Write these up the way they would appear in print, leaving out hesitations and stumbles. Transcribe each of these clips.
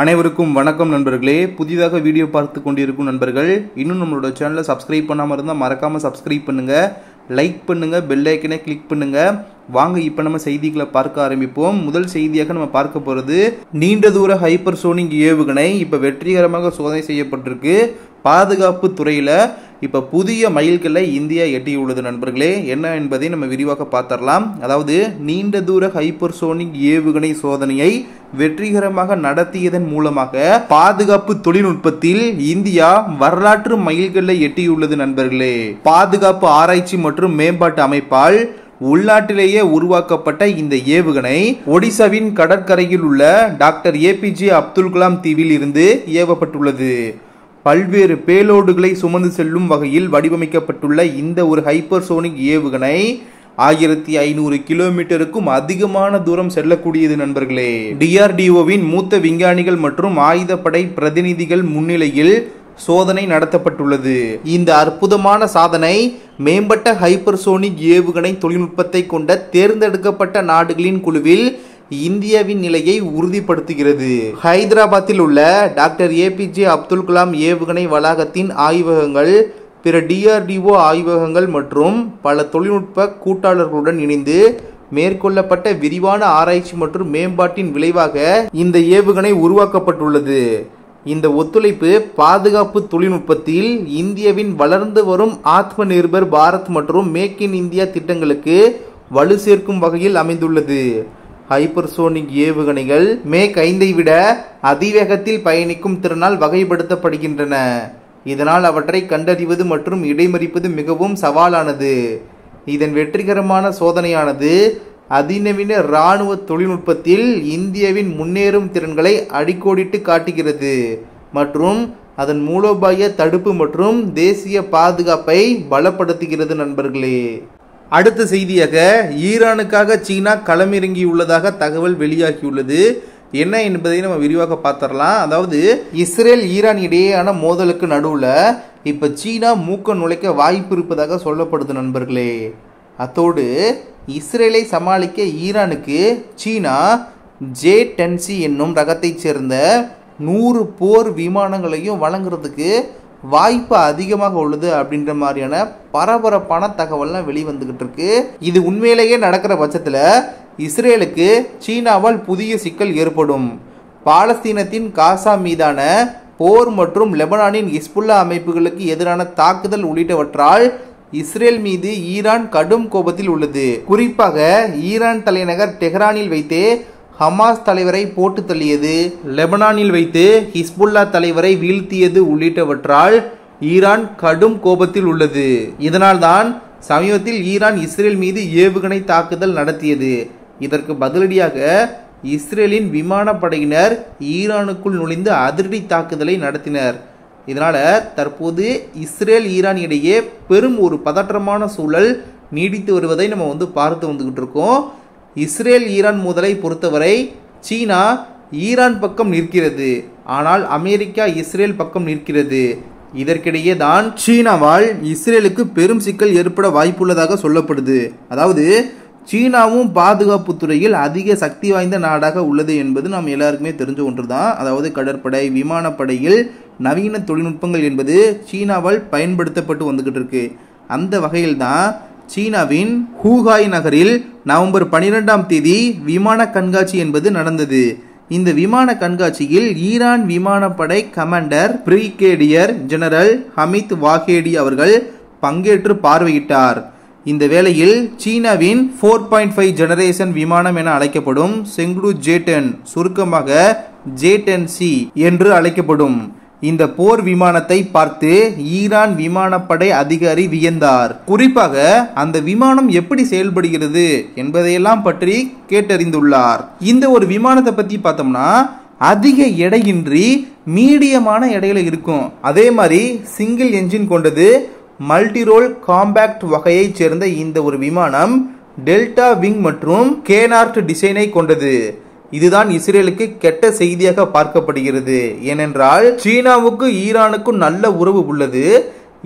அனைவருக்கும் வணக்கம் நண்பர்களே. புதிதாக வீடியோ பார்த்து கொண்டிருக்கும் நண்பர்கள் இன்னும் நம்மளோட சேனலை சப்ஸ்கிரைப் பண்ணாமல் இருந்தால் மறக்காமல் சப்ஸ்கிரைப் பண்ணுங்க, லைக் பண்ணுங்க, பெல் ஐக்கனை கிளிக் பண்ணுங்க. வாங்க இப்போ நம்ம செய்திகளை பார்க்க ஆரம்பிப்போம். முதல் செய்தியாக நம்ம பார்க்க போகிறது, நீண்ட தூர ஹைப்பர்சோனிக் ஏவுகணை இப்போ வெற்றிகரமாக சோதனை செய்யப்பட்டிருக்கு. பாதுகாப்பு துறையில இப்ப புதிய மைல்கல்லை இந்தியா எட்டியுள்ளது நண்பர்களே. என்ன என்பதை நம்ம விரிவாக பார்த்தரலாம். அதாவது நீண்ட தூர ஹைப்பர்சோனிக் ஏவுகணை சோதனையை வெற்றிகரமாக நடத்தியதன் மூலமாக பாதுகாப்பு தொழில்நுட்பத்தில் இந்தியா வரலாற்று மைல்கல்லை எட்டியுள்ளது நண்பர்களே. பாதுகாப்பு ஆராய்ச்சி மற்றும் மேம்பாட்டு அமைப்பால் உள்நாட்டிலேயே உருவாக்கப்பட்ட இந்த ஏவுகணை ஒடிசாவின் கடற்கரையில் உள்ள டாக்டர் ஏபிஜே அப்துல் கலாம் தீவில் இருந்து ஏவப்பட்டுள்ளது. பல்வேறு பேலோடுகளை சுமந்து செல்லும் வகையில் வடிவமைக்கப்பட்டுள்ள இந்த ஒரு ஹைப்பர்சோனிக் ஏவுகணை 1500 கிலோமீட்டருக்கும் அதிகமான தூரம் செல்லக்கூடியது நண்பர்களே. டிஆர்டிஓவின் மூத்த விஞ்ஞானிகள் மற்றும் ஆயுதப்படை பிரதிநிதிகள் முன்னிலையில் சோதனை நடத்தப்பட்டுள்ளது. இந்த அற்புதமான சாதனை மேம்பட்ட ஹைப்பர்சோனிக் ஏவுகணை தொழில்நுட்பத்தை கொண்ட தேர்ந்தெடுக்கப்பட்ட நாடுகளின் குழுவில் இந்தியாவின் நிலையை உறுதிப்படுத்துகிறது. ஹைதராபாத்தில் உள்ள டாக்டர் ஏபிஜே அப்துல் கலாம் ஏவுகணை வளாகத்தின் ஆய்வகங்கள், பிற டிஆர்டிஓ ஆய்வகங்கள் மற்றும் பல தொழில்நுட்ப கூட்டாளர்களுடன் இணைந்து மேற்கொள்ளப்பட்ட விரிவான ஆராய்ச்சி மற்றும் மேம்பாட்டின் விளைவாக இந்த ஏவுகணை உருவாக்கப்பட்டுள்ளது. இந்த ஒத்துழைப்பு பாதுகாப்பு தொழில்நுட்பத்தில் இந்தியாவின் வளர்ந்து வரும் ஆத்ம நிர்பர் பாரத் மற்றும் மேக் இன் இந்தியா திட்டங்களுக்கு வலு சேர்க்கும் வகையில் அமைந்துள்ளது. ஹைப்பர்சோனிக் ஏவுகணைகள் மேக் 5ஐ விட அதிவேகத்தில் பயணிக்கும் திறனால் வகைப்படுத்தப்படுகின்றன. இதனால் அவற்றை கண்டறிவது மற்றும் இடைமறிப்பது மிகவும் சவாலானது. இதன் வெற்றிகரமான சோதனையானது அதிநவீன இராணுவ தொழில்நுட்பத்தில் இந்தியாவின் முன்னேறும் திறன்களை அடிக்கோடிட்டு காட்டுகிறது மற்றும் அதன் மூலோபாய தடுப்பு மற்றும் தேசிய பாதுகாப்பை பலப்படுத்துகிறது நண்பர்களே. அடுத்த செய்தியாக, ஈரானுக்காக சீனா களமிறங்கியுள்ளதாக தகவல் வெளியாகியுள்ளது. என்ன என்பதை நம்ம விரிவாக பார்த்தரலாம். அதாவது இஸ்ரேல் ஈரான் இடையேயான மோதலுக்கு நடுவில் இப்போ சீனா மூக்க நுழைக்க வாய்ப்பு இருப்பதாக சொல்லப்படுது நண்பர்களே. அத்தோடு இஸ்ரேலை சமாளிக்க ஈரானுக்கு சீனா J-10C என்னும் ரகத்தைச் சேர்ந்த 100 போர் விமானங்களையும் வழங்குறதுக்கு வாய்ப்பு அதிகமாக உள்ளது அப்படின்ற மாதிரியான பரபரப்பான தகவல்லாம் வெளிவந்துகிட்டு இருக்கு. இது உண்மையிலேயே நடக்கிற பட்சத்தில் இஸ்ரேலுக்கு சீனாவால் புதிய சிக்கல் ஏற்படும். பாலஸ்தீனத்தின் காசா மீதான போர் மற்றும் லெபனானின் ஹிஸ்புல்லா அமைப்புகளுக்கு எதிரான தாக்குதல் உள்ளிட்டவற்றால் இஸ்ரேல் மீது ஈரான் கடும் கோபத்தில் உள்ளது. குறிப்பாக ஈரான் தலைநகர் டெஹ்ரானில் வைத்தே ஹமாஸ் தலைவரை போட்டு தள்ளியது, லெபனானில் வைத்து ஹிஸ்புல்லா தலைவரை வீழ்த்தியது உள்ளிட்டவற்றால் ஈரான் கடும் கோபத்தில் உள்ளது. இதனால்தான் சமீபத்தில் ஈரான் இஸ்ரேல் மீது ஏவுகணை தாக்குதல் நடத்தியது. இதற்கு பதிலடியாக இஸ்ரேலின் விமானப்படையினர் ஈரானுக்குள் நுழைந்து அதிரடி தாக்குதலை நடத்தினர். இதனால தற்போது இஸ்ரேல் ஈரான் இடையே பெரும் ஒரு பதற்றமான சூழல் நீடித்து வருவதை நம்ம பார்த்து வந்துகிட்டு இருக்கோம். இஸ்ரேல் ஈரான் மோதலை பொறுத்தவரை சீனா ஈரான் பக்கம் நிற்கிறது, ஆனால் அமெரிக்கா இஸ்ரேல் பக்கம் நிற்கிறது. இதற்கிடையே தான் சீனாவால் இஸ்ரேலுக்கு பெரும் சிக்கல் ஏற்பட வாய்ப்புள்ளதாக சொல்லப்படுது. அதாவது சீனாவும் பாதுகாப்பு துறையில் அதிக சக்தி வாய்ந்த நாடாக உள்ளது என்பது நாம் எல்லாருக்குமே தெரிஞ்ச ஒன்று தான். அதாவது கடற்படை, விமானப்படையில் நவீன தொழில்நுட்பங்கள் என்பது சீனாவால் பயன்படுத்தப்பட்டு வந்துகிட்டு இருக்கு. அந்த வகையில் தான் சீனாவின் ஹூகாய் நகரில் நவம்பர் 12ஆம் தேதி விமான கண்காட்சி என்பது நடந்தது. இந்த விமான கண்காட்சியில் ஈரான் விமானப்படை கமாண்டர் பிரிகேடியர் ஜெனரல் ஹமித் வாகேடி அவர்கள் பங்கேற்று பார்வையிட்டார். இந்த வேளையில் சீனாவின் 4.5 ஜெனரேஷன் விமானம் என அழைக்கப்படும் செங்டு J-10, சுருக்கமாக J-10C என்று அழைக்கப்படும் இந்த போர் விமானத்தை பார்த்து ஈரான் விமானப்படை அதிகாரி வியந்தார். குறிப்பாக அந்த விமானம் எப்படி செயல்படுகிறது என்பதையெல்லாம் பற்றி கேட்டறிந்துள்ளார். இந்த ஒரு விமானத்தை பத்தி பார்த்தோம்னா அதிக எடையின்றி மீடியமான எடையில இருக்கும். அதே மாதிரி சிங்கிள் என்ஜின் கொண்டது. மல்டிரோல் காம்பேக்ட் வகையைச் சேர்ந்த இந்த ஒரு விமானம் டெல்டா விங் மற்றும் கேனார்ட் டிசைனை கொண்டது. இதுதான் இஸ்ரேலுக்கு கெட்ட செய்தியாக பார்க்கப்படுகிறது. ஏனென்றால் சீனாவுக்கு ஈரானுக்கும் நல்ல உறவு உள்ளது.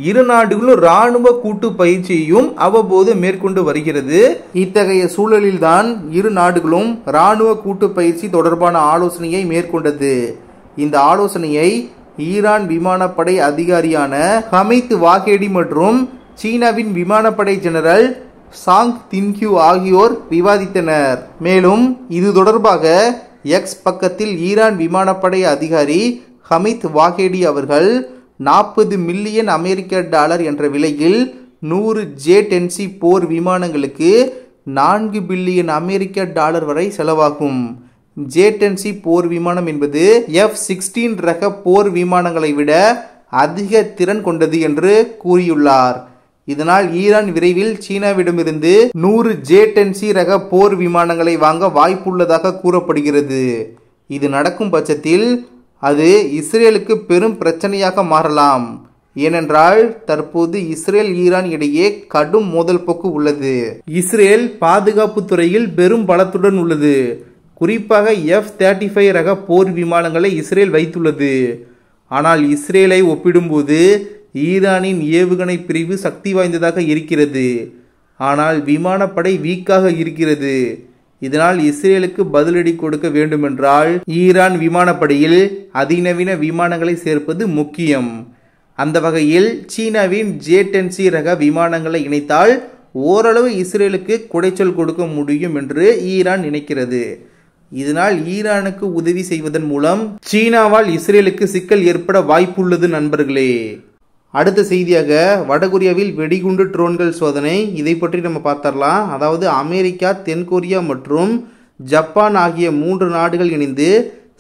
இரு நாடுகளும் ராணுவ கூட்டு பயிற்சியையும் அவ்வப்போது மேற்கொண்டு வருகிறது. இத்தகைய சூழலில்தான் இரு நாடுகளும் ராணுவ கூட்டு பயிற்சி தொடர்பான ஆலோசனையை மேற்கொண்டது. இந்த ஆலோசனையை ஈரான் விமானப்படை அதிகாரியான ஹமீத் வாகேடி மற்றும் சீனாவின் விமானப்படை ஜெனரல் சாங் தின்ஹியூ ஆகியோர் விவாதித்தனர். மேலும் இது தொடர்பாக எக்ஸ் பக்கத்தில் ஈரான் விமானப்படை அதிகாரி ஹமீத் வாகேடி அவர்கள் 40 மில்லியன் அமெரிக்க டாலர் என்ற விலையில் 100 J-10C போர் விமானங்களுக்கு 4 பில்லியன் அமெரிக்க டாலர் வரை செலவாகும். J-10C போர் விமானம் என்பது F-16 ரக போர் விமானங்களை விட அதிக திறன் கொண்டது என்று கூறியுள்ளார். இதனால் ஈரான் விரைவில் சீனாவிடமிருந்து 100 J-10C ரக போர் விமானங்களை வாங்க வாய்ப்புள்ளதாக கூறப்படுகிறது. இது நடக்கும் பட்சத்தில் அது இஸ்ரேலுக்கு பெரும் பிரச்சனையாக மாறலாம். ஏனென்றால் தற்போது இஸ்ரேல் ஈரான் இடையே கடும் மோதல் போக்கு உள்ளது. இஸ்ரேல் பாதுகாப்பு துறையில் பெரும் பலத்துடன் உள்ளது. குறிப்பாக F-35 ரக போர் விமானங்களை இஸ்ரேல் வைத்துள்ளது. ஆனால் இஸ்ரேலை ஒப்பிடும்போது ஈரானின் ஏவுகணை பிரிவு சக்தி வாய்ந்ததாக இருக்கிறது. ஆனால் விமானப்படை வீக்காக இருக்கிறது. இதனால் இஸ்ரேலுக்கு பதிலடி கொடுக்க வேண்டுமென்றால் ஈரான் விமானப்படையில் அதிநவீன விமானங்களை சேர்ப்பது முக்கியம். அந்த வகையில் சீனாவின் J-10C ரக விமானங்களை இணைத்தால் ஓரளவு இஸ்ரேலுக்கு குடைச்சல் கொடுக்க முடியும் என்று ஈரான் நினைக்கிறது. இதனால் ஈரானுக்கு உதவி செய்வதன் மூலம் சீனாவால் இஸ்ரேலுக்கு சிக்கல் ஏற்பட வாய்ப்புள்ளது நண்பர்களே. அடுத்த செய்தியாக வடகொரியாவில் வெடிகுண்டு ட்ரோன்கள் சோதனை, இதை பற்றி நம்ம பார்த்தரலாம். அதாவது அமெரிக்கா, தென்கொரியா மற்றும் ஜப்பான் ஆகிய 3 நாடுகள் இணைந்து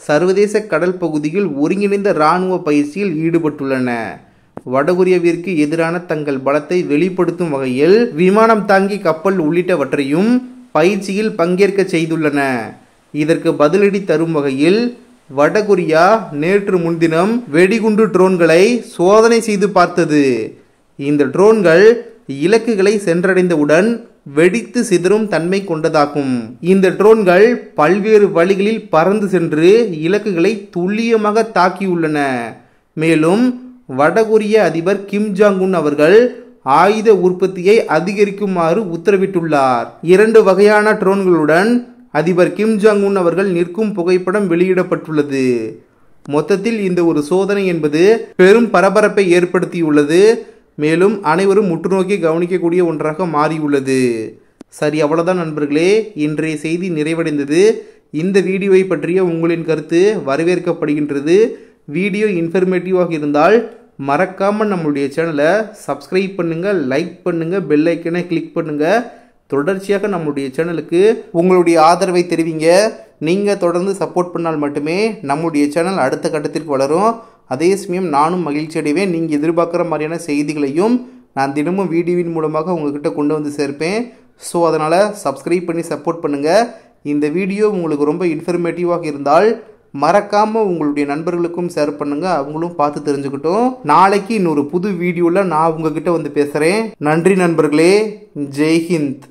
சர்வதேச கடல் பகுதியில் ஒருங்கிணைந்த இராணுவ பயிற்சியில் ஈடுபட்டுள்ளன. வடகொரியாவிற்கு எதிரான தங்கள் பலத்தை வெளிப்படுத்தும் வகையில் விமானம் தாங்கி கப்பல் உள்ளிட்டவற்றையும் பயிற்சியில் பங்கேற்க செய்துள்ளன. இதற்கு பதிலடி தரும் வகையில் வடகொரியா நேற்று முன்தினம் வெடிகுண்டு ட்ரோன்களை சோதனை செய்து பார்த்தது. இந்த ட்ரோன்கள் இலக்குகளை சென்றடைந்தவுடன் வெடித்து சிதறும் தன்மை கொண்டதாகும். இந்த ட்ரோன்கள் பல்வேறு வழிகளில் பறந்து சென்று இலக்குகளை துல்லியமாக தாக்கியுள்ளன. மேலும் வடகொரிய அதிபர் கிம் ஜாங் உன் அவர்கள் ஆயுத உற்பத்தியை அதிகரிக்குமாறு உத்தரவிட்டுள்ளார். 2 வகையான ட்ரோன்களுடன் அதிபர் கிம் ஜாங் உன் அவர்கள் நிற்கும் புகைப்படம் வெளியிடப்பட்டுள்ளது. மொத்தத்தில் இந்த ஒரு சோதனை என்பது பெரும் பரபரப்பை ஏற்படுத்தியுள்ளது. மேலும் அனைவரும் முற்றுநோக்கி கவனிக்கக்கூடிய ஒன்றாக மாறியுள்ளது. சரி, அவ்வளவுதான் நண்பர்களே, இன்றைய செய்தி நிறைவடைந்தது. இந்த வீடியோவை பற்றிய உங்களின் கருத்து வரவேற்கப்படுகின்றது. வீடியோ இன்ஃபர்மேட்டிவாக இருந்தால் மறக்காம நம்மளுடைய சேனலை சப்ஸ்கிரைப் பண்ணுங்க, லைக் பண்ணுங்க, பெல் ஐக்கனை கிளிக் பண்ணுங்க. தொடர்ச்சியாக நம்முடைய சேனலுக்கு உங்களுடைய ஆதரவை தெரிவிங்க. நீங்கள் தொடர்ந்து சப்போர்ட் பண்ணால் மட்டுமே நம்முடைய சேனல் அடுத்த கட்டத்திற்கு வளரும். அதே சமயம் நானும் மகிழ்ச்சி அடைவேன். நீங்கள் எதிர்பார்க்குற மாதிரியான செய்திகளையும் நான் தினமும் வீடியோவின் மூலமாக உங்ககிட்ட கொண்டு வந்து சேர்ப்பேன். ஸோ அதனால் சப்ஸ்கிரைப் பண்ணி சப்போர்ட் பண்ணுங்கள். இந்த வீடியோ உங்களுக்கு ரொம்ப இன்ஃபர்மேட்டிவாக இருந்தால் மறக்காமல் உங்களுடைய நண்பர்களுக்கும் ஷேர் பண்ணுங்கள். அவங்களும் பார்த்து தெரிஞ்சுக்கிட்டோம். நாளைக்கு இன்னொரு புது வீடியோவில் நான் உங்ககிட்ட வந்து பேசுகிறேன். நன்றி நண்பர்களே. ஜெய் ஹிந்த்.